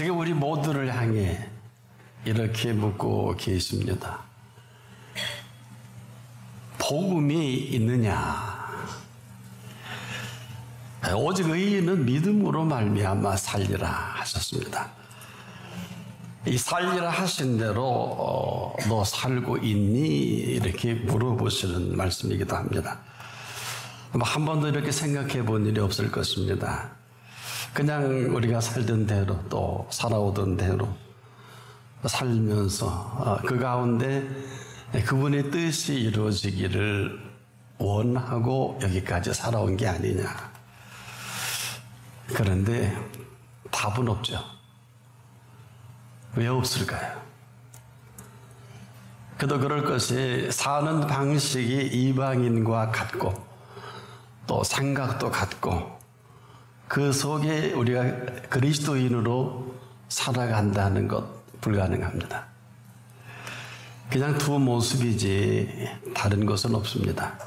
지금 우리 모두를 향해 이렇게 묻고 계십니다. 복음이 있느냐? 오직 의인은 믿음으로 말미암아 살리라 하셨습니다. 이 살리라 하신 대로 너 살고 있니? 이렇게 물어보시는 말씀이기도 합니다. 한 번도 이렇게 생각해 본 일이 없을 것입니다. 그냥 우리가 살던 대로 또 살아오던 대로 살면서 그 가운데 그분의 뜻이 이루어지기를 원하고 여기까지 살아온 게 아니냐. 그런데 답은 없죠. 왜 없을까요? 그도 그럴 것이 사는 방식이 이방인과 같고 또 생각도 같고 그 속에 우리가 그리스도인으로 살아간다는 것 불가능합니다. 그냥 두 모습이지 다른 것은 없습니다.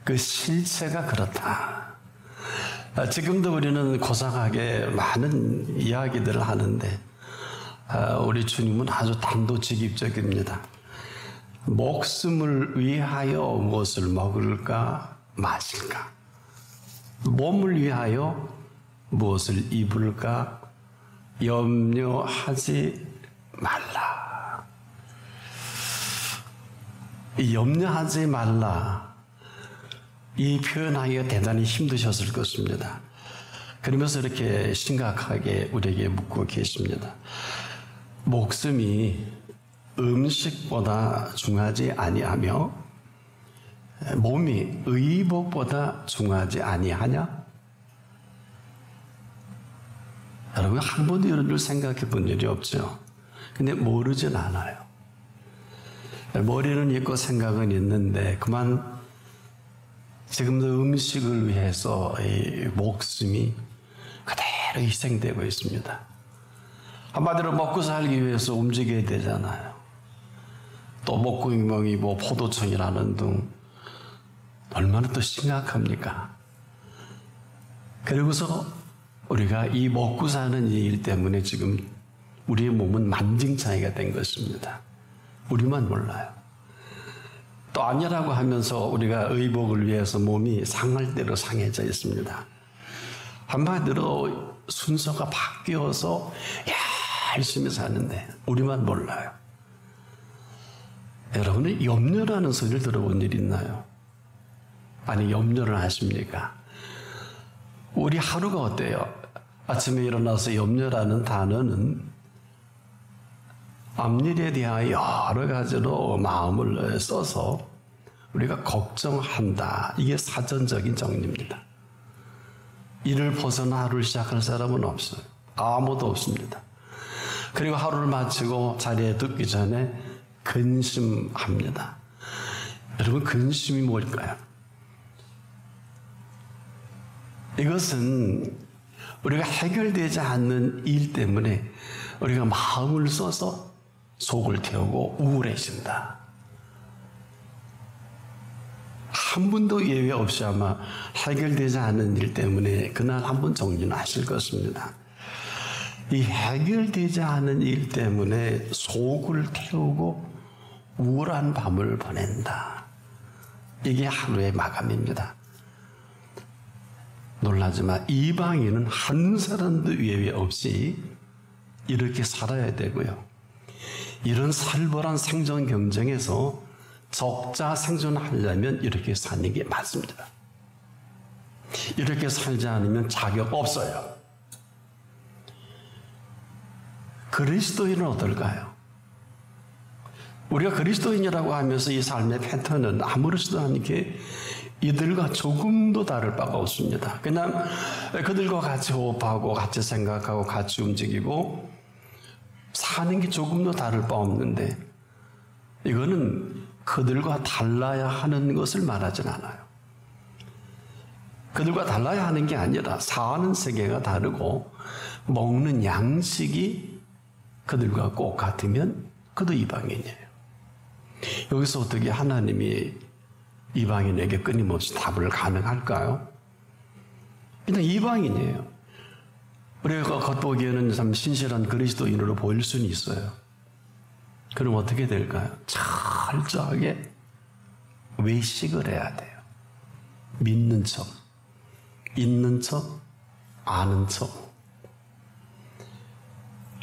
그 실체가 그렇다. 지금도 우리는 고상하게 많은 이야기들을 하는데 우리 주님은 아주 단도직입적입니다. 목숨을 위하여 무엇을 먹을까 마실까? 몸을 위하여 무엇을 입을까 염려하지 말라. 이 염려하지 말라 이 표현하기가 대단히 힘드셨을 것입니다. 그러면서 이렇게 심각하게 우리에게 묻고 계십니다. 목숨이 음식보다 중하지 아니하며 몸이 의복보다 중하지 아니하냐? 여러분 한 번도 이런 줄 생각해 본 일이 없죠. 근데 모르진 않아요. 머리는 있고 생각은 있는데 그만 지금도 음식을 위해서 이 목숨이 그대로 희생되고 있습니다. 한마디로 먹고 살기 위해서 움직여야 되잖아요. 또 목구멍이 뭐 포도청이라는 등 얼마나 또 심각합니까? 그리고서 우리가 이 먹고 사는 일 때문에 지금 우리의 몸은 만증창이가 된 것입니다. 우리만 몰라요. 또 아니라고 하면서 우리가 의복을 위해서 몸이 상할 대로 상해져 있습니다. 한마디로 순서가 바뀌어서 열심히 사는데 우리만 몰라요. 여러분은 염려라는 소리를 들어본 일 있나요? 아니 염려를 하십니까? 우리 하루가 어때요? 아침에 일어나서 염려라는 단어는 앞일에 대하여 여러 가지로 마음을 써서 우리가 걱정한다. 이게 사전적인 정리입니다. 이를 벗어나 하루를 시작할 사람은 없어요. 아무도 없습니다. 그리고 하루를 마치고 자리에 듣기 전에 근심합니다. 여러분 근심이 뭘까요? 이것은 우리가 해결되지 않는 일 때문에 우리가 마음을 써서 속을 태우고 우울해진다. 한 분도 예외 없이 아마 해결되지 않는 일 때문에 그날 한 번 정리는 하실 것입니다. 이 해결되지 않은 일 때문에 속을 태우고 우울한 밤을 보낸다. 이게 하루의 마감입니다. 놀라지만 이방인은 한 사람도 예외 없이 이렇게 살아야 되고요. 이런 살벌한 생존 경쟁에서 적자 생존하려면 이렇게 사는 게 맞습니다. 이렇게 살지 않으면 자격 없어요. 그리스도인은 어떨까요? 우리가 그리스도인이라고 하면서 이 삶의 패턴은 아무렇지도 않게 이들과 조금도 다를 바가 없습니다. 그냥 그들과 같이 호흡하고 같이 생각하고 같이 움직이고 사는 게 조금도 다를 바 없는데 이거는 그들과 달라야 하는 것을 말하진 않아요. 그들과 달라야 하는 게 아니라 사는 세계가 다르고 먹는 양식이 그들과 꼭 같으면 그도 이방인이에요. 여기서 어떻게 하나님이 이방인에게 끊임없이 답을 가능할까요? 그냥 이방인이에요. 우리가 겉보기에는 참 신실한 그리스도인으로 보일 수는 있어요. 그럼 어떻게 될까요? 철저하게 외식을 해야 돼요. 믿는 척, 있는 척, 아는 척.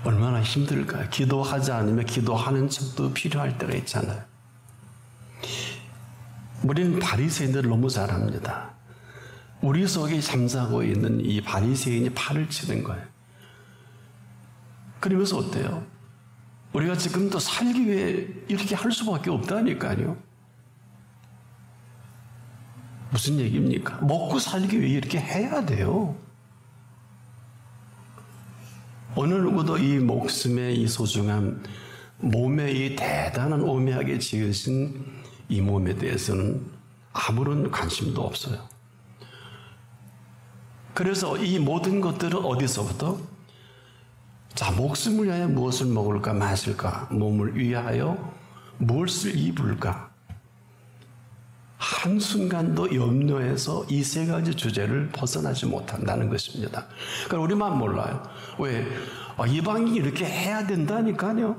얼마나 힘들까요? 기도하지 않으면 기도하는 척도 필요할 때가 있잖아요. 우리는 바리새인들 너무 잘합니다. 우리 속에 잠자고 있는 이 바리새인이 팔을 치는 거예요. 그러면서 어때요? 우리가 지금도 살기 위해 이렇게 할 수밖에 없다니까요. 무슨 얘기입니까? 먹고 살기 위해 이렇게 해야 돼요. 어느 누구도 이 목숨의 이 소중함, 몸의 이 대단한 오묘하게 지으신 이 몸에 대해서는 아무런 관심도 없어요. 그래서 이 모든 것들은 어디서부터? 자, 목숨을 위하여 무엇을 먹을까 마실까? 몸을 위하여 무엇을 입을까? 한순간도 염려해서 이 세 가지 주제를 벗어나지 못한다는 것입니다. 그러니까 우리만 몰라요. 왜? 이방인이 이렇게 해야 된다니까요.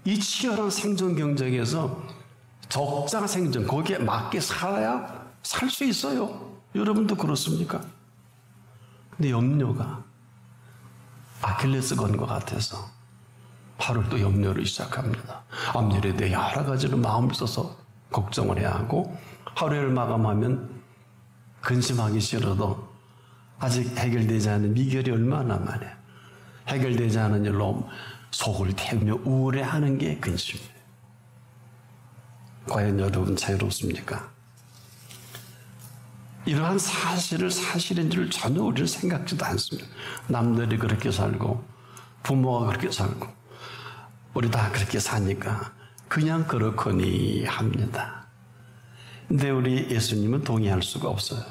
이 치열한 생존 경쟁에서 적자 생존, 거기에 맞게 살아야 살 수 있어요. 여러분도 그렇습니까? 근데 염려가 아킬레스건과 같아서 하루 또 염려를 시작합니다. 앞일에 대해 여러 가지로 마음을 써서 걱정을 해야 하고, 하루를 마감하면 근심하기 싫어도 아직 해결되지 않은 미결이 얼마나 많아요. 해결되지 않은 일로 속을 태우며 우울해하는 게 근심이에요. 과연 여러분 자유롭습니까? 이러한 사실을 사실인 줄 전혀 우리는 생각지도 않습니다. 남들이 그렇게 살고 부모가 그렇게 살고 우리 다 그렇게 사니까 그냥 그렇거니 합니다. 근데 우리 예수님은 동의할 수가 없어요.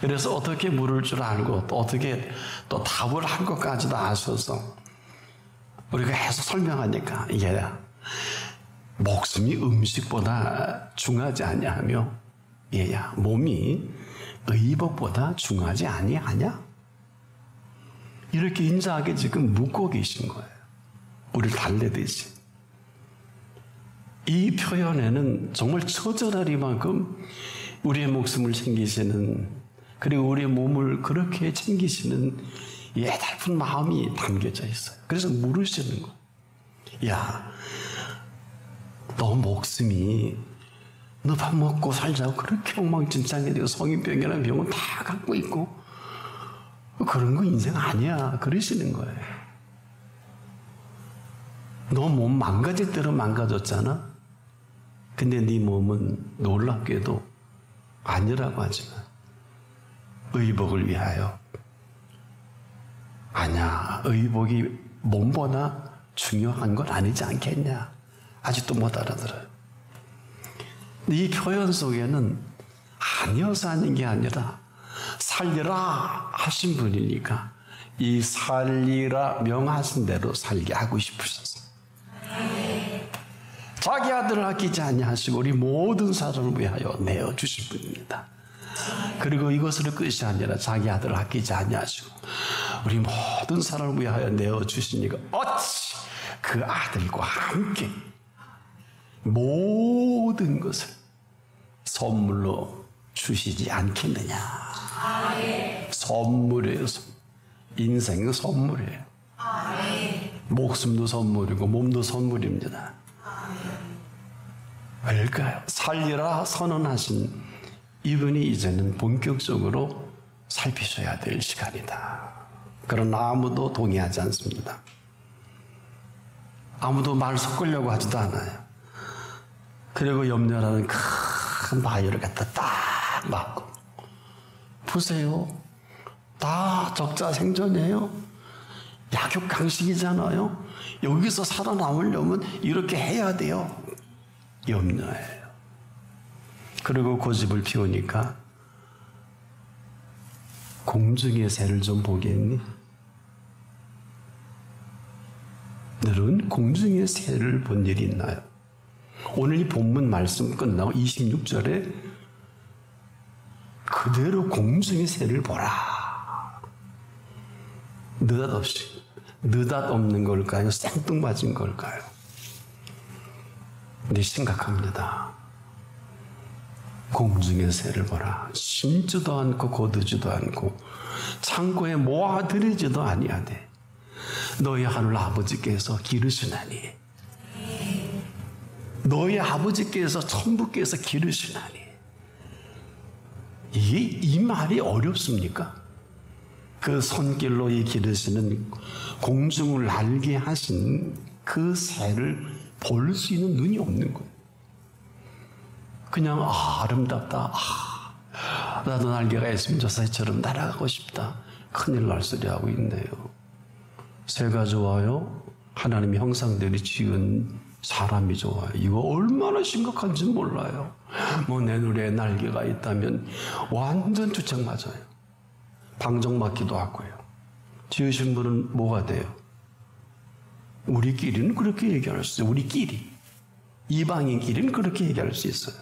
그래서 어떻게 물을 줄 알고 또 어떻게 또 답을 할 것까지도 아셔서 우리가 해서 설명하니까 얘야, 목숨이 음식보다 중하지 아니하며 얘야, 몸이 의복보다 중하지 아니하냐? 이렇게 인자하게 지금 묻고 계신 거예요. 우리를 달래듯이. 이 표현에는 정말 처절하리만큼 우리의 목숨을 챙기시는, 그리고 우리의 몸을 그렇게 챙기시는 이 애달픈 마음이 담겨져 있어요. 그래서 물으시는 거예요. 야, 너 목숨이 너 밥 먹고 살자고 그렇게 엉망진창이 되고 성인병이라는 병은 다 갖고 있고 그런 거 인생 아니야. 그러시는 거예요. 너 몸 망가질 대로 망가졌잖아. 근데 네 몸은 놀랍게도 아니라고 하지만 의복을 위하여. 아니야, 의복이 몸보다 중요한 건 아니지 않겠냐. 아직도 못 알아들어요. 이 표현 속에는 아니어서 하는 게 아니라 살리라 하신 분이니까 이 살리라 명하신 대로 살게 하고 싶으셨어요. 자기 아들을 아끼지 아니하시고 우리 모든 사람을 위하여 내어주실 분입니다. 그리고 이것으로 끝이 아니라 자기 아들을 아끼지 아니하시고 우리 모든 사람을 위하여 내어주시니까 어찌 그 아들과 함께 모든 것을 선물로 주시지 않겠느냐. 선물이에요. 인생은 선물이에요. 목숨도 선물이고 몸도 선물입니다. 왜일까요? 살리라 선언하신 이분이 이제는 본격적으로 살피셔야 될 시간이다. 그러나 아무도 동의하지 않습니다. 아무도 말 섞으려고 하지도 않아요. 그리고 염려라는 큰 바위를 갖다 딱 맞고, 보세요. 다 적자 생존이에요. 약육강식이잖아요. 여기서 살아남으려면 이렇게 해야 돼요. 염려예요. 그리고 고집을 피우니까 공중의 새를 좀 보겠니? 너는 공중의 새를 본 일이 있나요? 오늘 이 본문 말씀 끝나고 26절에 그대로 공중의 새를 보라. 느닷없는 걸까요? 생뚱맞은 걸까요? 근데 심각합니다. 공중의 새를 보라. 심지도 않고 거두지도 않고 창고에 모아들이지도 아니하되 너희 하늘 아버지께서 기르시나니, 너희 아버지께서 천부께서 기르시나니. 이 말이 어렵습니까? 그 손길로 이 기르시는 공중을 날게 하신 그 새를 볼 수 있는 눈이 없는 거예요. 그냥 아름답다. 나도 날개가 있으면 저 새처럼 날아가고 싶다. 큰일 날 소리 하고 있네요. 새가 좋아요? 하나님의 형상대로 지은 사람이 좋아요. 이거 얼마나 심각한지 몰라요. 내 눈에 날개가 있다면 완전 주책 맞아요. 방정맞기도 하고요. 지으신 분은 뭐가 돼요? 우리끼리는 그렇게 얘기할 수 있어요. 우리끼리. 이방인끼리는 그렇게 얘기할 수 있어요.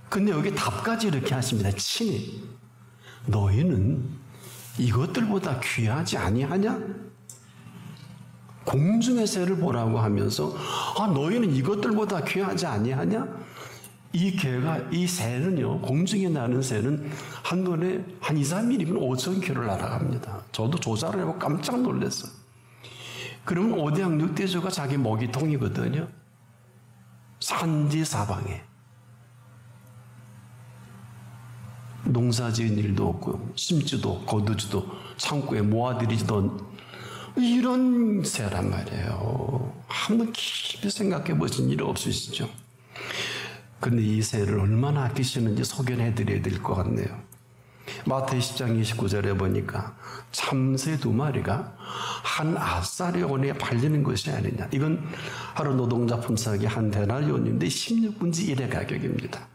근데 여기 답까지 이렇게 하십니다. 친히 너희는 이것들보다 귀하지 아니하냐? 공중의 새를 보라고 하면서 너희는 이것들보다 귀하지 아니하냐? 이 새는요, 공중에 나는 새는 한 번에 한 2, 3일이면 5,000km를 날아갑니다. 저도 조사를 해보고 깜짝 놀랐어요. 그러면 오대양 육대조가 자기 먹이통이거든요. 산지 사방에. 농사 지은 일도 없고, 심지도, 거두지도, 창고에 모아들이지도 이런 새란 말이에요. 한번 깊이 생각해 보신 일 없으시죠? 근데 이 새를 얼마나 아끼시는지 소견해 드려야 될 것 같네요. 마태복음 10장 29절에 보니까 참새 2마리가 한 아사리온에 팔리는 것이 아니냐. 이건 하루 노동자 품삯이 한 데나리온인데 16분지 1의 가격입니다.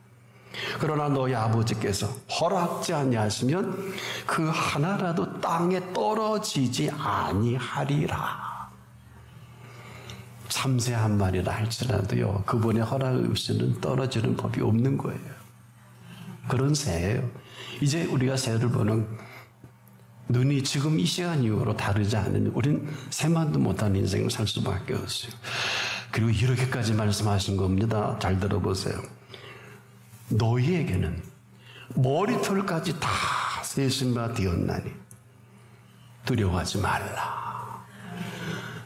그러나 너희 아버지께서 허락지 아니하시면 그 하나라도 땅에 떨어지지 아니하리라. 참새 한 마리라 할지라도요, 그분의 허락 없이는 떨어지는 법이 없는 거예요. 그런 새예요. 이제 우리가 새를 보는 눈이 지금 이 시간 이후로 다르지 않으면 우린 새만도 못한 인생을 살 수밖에 없어요. 그리고 이렇게까지 말씀하신 겁니다. 잘 들어보세요. 너희에게는 머리털까지 다 세신 바 되었나니 두려워하지 말라.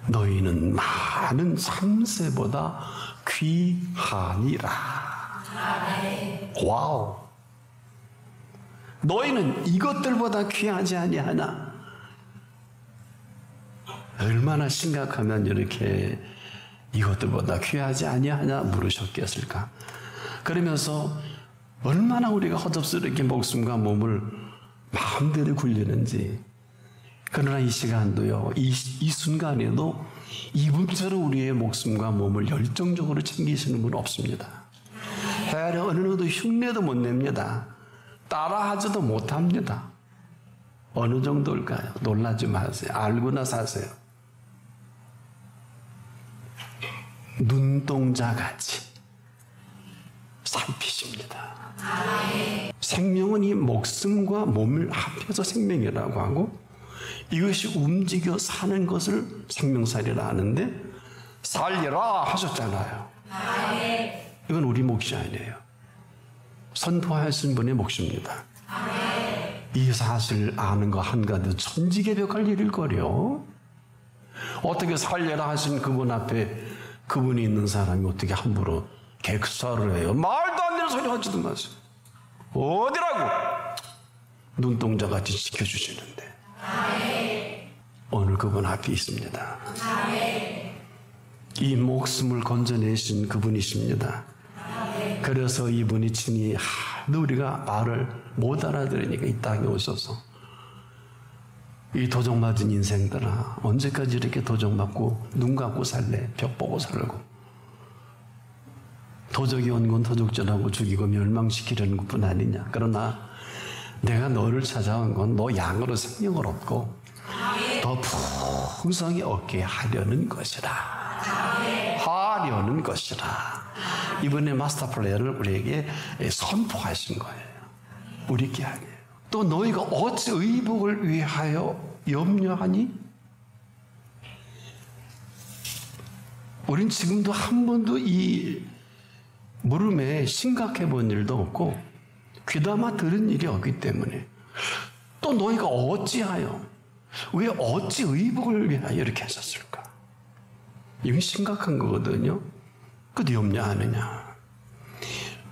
너희는 많은 참새보다 귀하니라. 와우. 너희는 이것들보다 귀하지 아니하나? 얼마나 심각하면 이렇게 이것들보다 귀하지 아니하냐 물으셨겠을까? 그러면서 얼마나 우리가 허접스럽게 목숨과 몸을 마음대로 굴리는지. 그러나 이 시간도요, 이 순간에도 이분처럼 우리의 목숨과 몸을 열정적으로 챙기시는 분은 없습니다. 헤아려 어느 누구도 흉내도 못 냅니다. 따라하지도 못합니다. 어느 정도일까요? 놀라지 마세요. 알고나 사세요. 눈동자같이 살피십니다. 생명은 이 목숨과 몸을 합해서 생명이라고 하고, 이것이 움직여 사는 것을 생명살이라 하는데, 살리라 하셨잖아요. 이건 우리 몫이 아니에요. 선포하신 분의 몫입니다. 이 사실 아는 거 한가득 천지개벽할 일일 거려. 어떻게 살려라 하신 그분 앞에 그분이 있는 사람이 어떻게 함부로 객사를 해요? 말도 안 되는 소리 하지도 마세요. 어디라고? 눈동자같이 지켜주시는데 오늘 그분 앞에 있습니다. 이 목숨을 건져내신 그분이십니다. 그래서 이분이 친히 하도 우리가 말을 못 알아들으니까 이 땅에 오셔서 이 도적 맞은 인생들아, 언제까지 이렇게 도적 맞고 눈 감고 살래? 벽 보고 살고. 도적이 온 건 도적질하고 죽이고 멸망시키려는 것뿐 아니냐. 그러나 내가 너를 찾아온 건 너 양으로 생명을 얻고 더 풍성히 얻게 하려는 것이라. 하려는 것이라. 이번에 마스터 플랜을 우리에게 선포하신 거예요. 우리께 아니에요. 또 너희가 어찌 의복을 위하여 염려하니? 우린 지금도 한 번도 이 물음에 심각해 본 일도 없고 귀담아 들은 일이 없기 때문에 또 너희가 어찌하여 왜 어찌 의복을 위하여 이렇게 하셨을까? 이건 심각한 거거든요. 그것도 염려하느냐?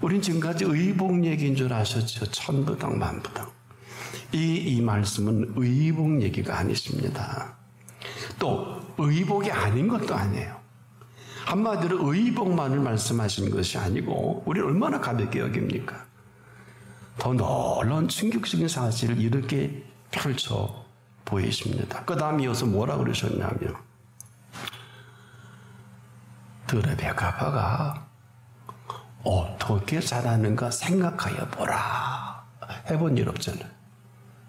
우린 지금까지 의복 얘기인 줄 아셨죠? 천부당 만부당. 이 말씀은 의복 얘기가 아니십니다. 또 의복이 아닌 것도 아니에요. 한마디로 의복만을 말씀하시는 것이 아니고 우리는 얼마나 가볍게 여깁니까? 더 놀라운 충격적인 사실을 이렇게 펼쳐 보이십니다. 그 다음 이어서 뭐라 그러셨냐면 들의 백합화가 어떻게 자라는가 생각하여 보라. 해본 일 없잖아요.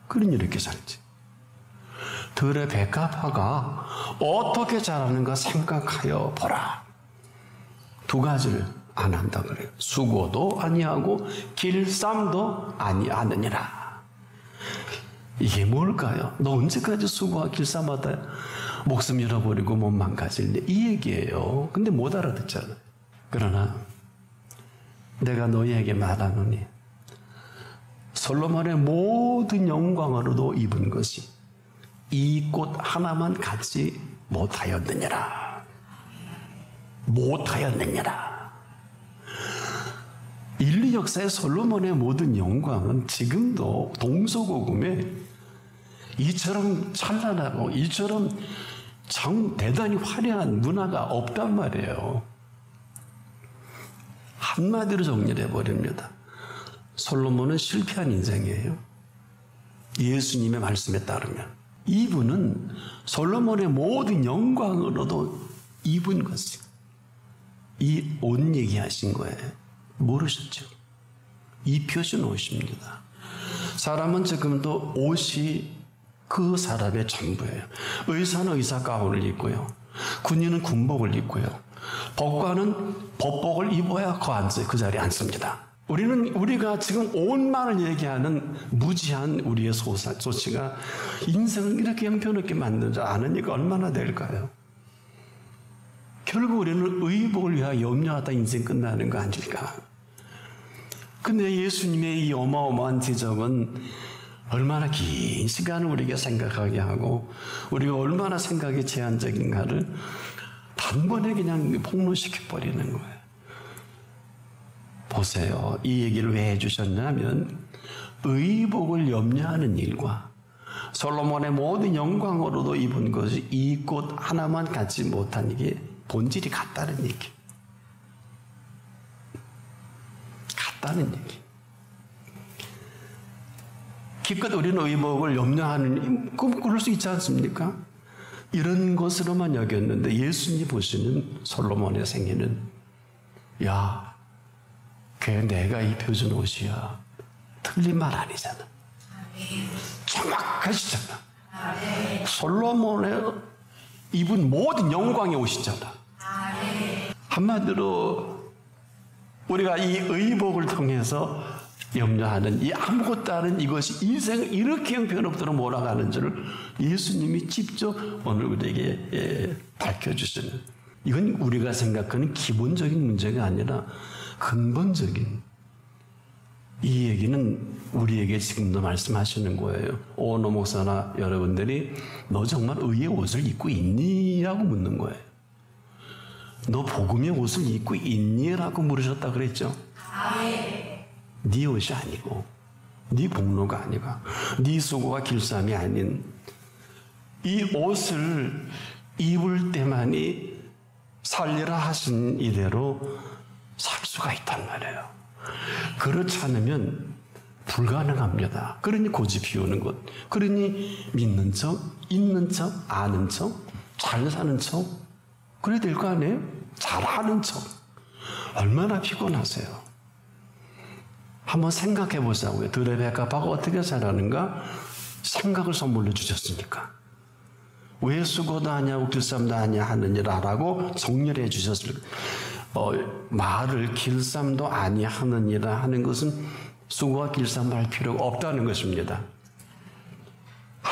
그런 일 이렇게 살지. 들의 백합화가 어떻게 자라는가 생각하여 보라. 두 가지를 안 한다 그래요. 수고도 아니하고 길쌈도 아니하느니라. 이게 뭘까요? 너 언제까지 수고와 길쌈하다 목숨 잃어버리고 몸 망가질래? 이 얘기예요. 근데 못 알아듣잖아요. 그러나 내가 너희에게 말하노니 솔로몬의 모든 영광으로도 입은 것이 이 꽃 하나만 갖지 못하였느니라. 못하였느니라. 인류 역사의 솔로몬의 모든 영광은 지금도 동서고금에 이처럼 찬란하고 이처럼 대단히 화려한 문화가 없단 말이에요. 한마디로 정리를 해버립니다. 솔로몬은 실패한 인생이에요. 예수님의 말씀에 따르면 이분은 솔로몬의 모든 영광으로도 입은 것이 이 옷 얘기하신 거예요. 모르셨죠? 입혀준 옷입니다. 사람은 지금도 옷이 그 사람의 전부예요. 의사는 의사 가운을 입고요. 군인은 군복을 입고요. 법관은 법복을 입어야 그 자리에 앉습니다. 우리가 지금 옷만을 얘기하는 무지한 우리의 소치가 인생을 이렇게 형편없게 만든 줄 아는 이가 얼마나 될까요? 결국 우리는 의복을 위하여 염려하다 인생 끝나는 거 아닐까? 근데 예수님의 이 어마어마한 지적은 얼마나 긴 시간을 우리에게 생각하게 하고 우리가 얼마나 생각이 제한적인가를 단번에 그냥 폭로시켜버리는 거예요. 보세요. 이 얘기를 왜 해주셨냐면 의복을 염려하는 일과 솔로몬의 모든 영광으로도 입은 것이 이 꽃 하나만 갖지 못한 이게 본질이 같다는 얘기. 같다는 얘기. 기껏 우리는 의복을 염려하는, 그럴 수 있지 않습니까? 이런 것으로만 여겼는데 예수님 보시는 솔로몬의 생애는 야, 그게 내가 입혀준 옷이야. 틀린 말 아니잖아. 정확하시잖아. 솔로몬의 입은 모든 영광의 옷이잖아. 한마디로 우리가 이 의복을 통해서 염려하는 이 아무것도 아닌 이것이 인생을 이렇게 형편없도록 몰아가는 줄을 예수님이 직접 오늘 우리에게 밝혀주시는, 이건 우리가 생각하는 기본적인 문제가 아니라 근본적인, 이 얘기는 우리에게 지금도 말씀하시는 거예요. 오노 목사나 여러분들이 너 정말 의의 옷을 입고 있니? 라고 묻는 거예요. 너 복음의 옷을 입고 있니? 라고 물으셨다 그랬죠. 네 옷이 아니고 네 복로가 아니고 네 수고가 길쌈이 아닌 이 옷을 입을 때만이 살리라 하신 이대로 살 수가 있단 말이에요. 그렇지 않으면 불가능합니다. 그러니 고집 피우는 것, 그러니 믿는 척, 있는 척, 아는 척, 잘 사는 척, 그래야 될 거 아니에요? 잘하는 척. 얼마나 피곤하세요. 한번 생각해 보자고요. 들의 백합화가 어떻게 자라는가? 생각을 선물로 주셨으니까. 왜 수고도 하냐고 길쌈도 하냐 하느니라라고 정리를 해 주셨을 말을 길쌈도 아니하느니라 하는 것은 수고와 길쌈도 할 필요가 없다는 것입니다.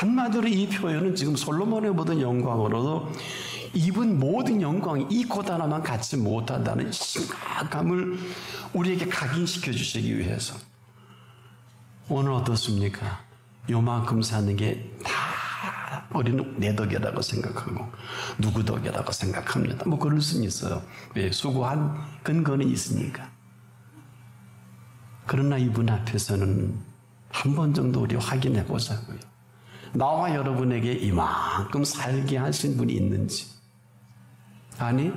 한마디로 이 표현은 지금 솔로몬의 모든 영광으로도 입은 모든 영광이 이 것 하나만 갖지 못한다는 심각함을 우리에게 각인시켜 주시기 위해서. 오늘 어떻습니까? 요만큼 사는 게 다 우리는 내 덕이라고 생각하고 누구 덕이라고 생각합니다. 뭐 그럴 수는 있어요. 왜? 수고한 근거는 있으니까. 그러나 이분 앞에서는 한 번 정도 우리 확인해 보자고요. 나와 여러분에게 이만큼 살게 하신 분이 있는지. 아니,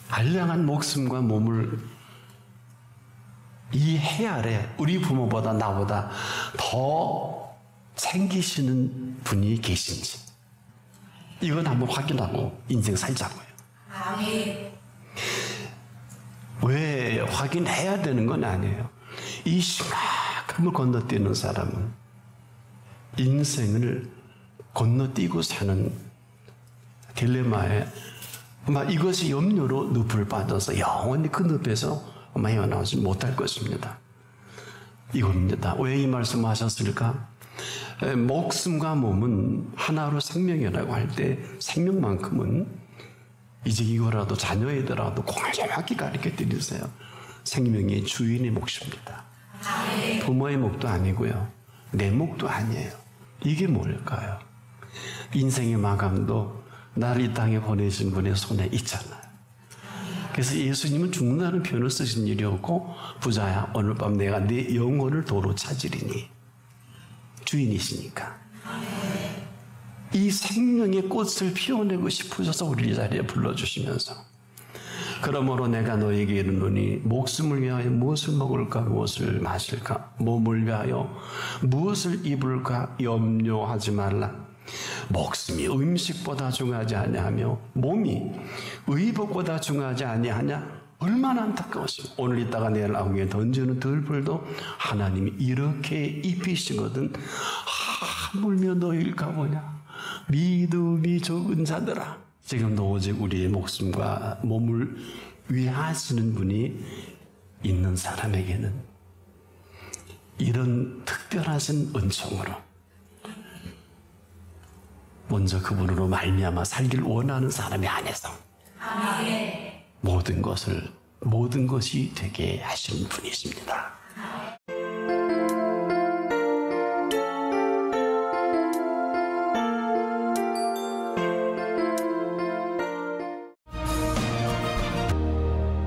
알량한 목숨과 몸을 이 해 아래 우리 부모보다 나보다 더 챙기시는 분이 계신지. 이건 한번 확인하고 인생 살자고요. 아멘. 왜 확인해야 되는 건 아니에요. 이 심각함을 건너뛰는 사람은 인생을 건너뛰고 사는 딜레마에 아마 이것이 염려로 늪을 빠져서 영원히 그 늪에서 아마 헤어나오지 못할 것입니다. 이겁니다. 왜 이 말씀하셨을까? 목숨과 몸은 하나로 생명이라고 할 때 생명만큼은 이제 이거라도 자녀애들하고도 정확히 가르쳐 드리세요. 생명의 주인의 몫입니다. 부모의 몫도 아니고요. 내 몫도 아니에요. 이게 뭘까요? 인생의 마감도 나를 이 땅에 보내신 분의 손에 있잖아요. 그래서 예수님은 죽는다는 표현을 쓰신 일이 없고 부자야 오늘 밤 내가 네 영혼을 도로 찾으리니 주인이시니까. 이 생명의 꽃을 피워내고 싶으셔서 우리 이 자리에 불러주시면서 그러므로 내가 너에게 이르노니 목숨을 위하여 무엇을 먹을까 무엇을 마실까 몸을 위하여 무엇을 입을까 염려하지 말라. 목숨이 음식보다 중요하지 아니하며 몸이 의복보다 중요하지 아니하냐. 얼마나 안타까웠어요. 오늘 있다가 내일 아궁이에 던지는 들불도 하나님이 이렇게 입히시거든. 하물며 너희일까 보냐. 믿음이 적은 자들아. 지금도 오직 우리의 목숨과 몸을 위하시는 분이 있는 사람에게는 이런 특별하신 은총으로 먼저 그분으로 말미암아 살길 원하는 사람이 안에서 모든 것이 되게 하시는 분이십니다.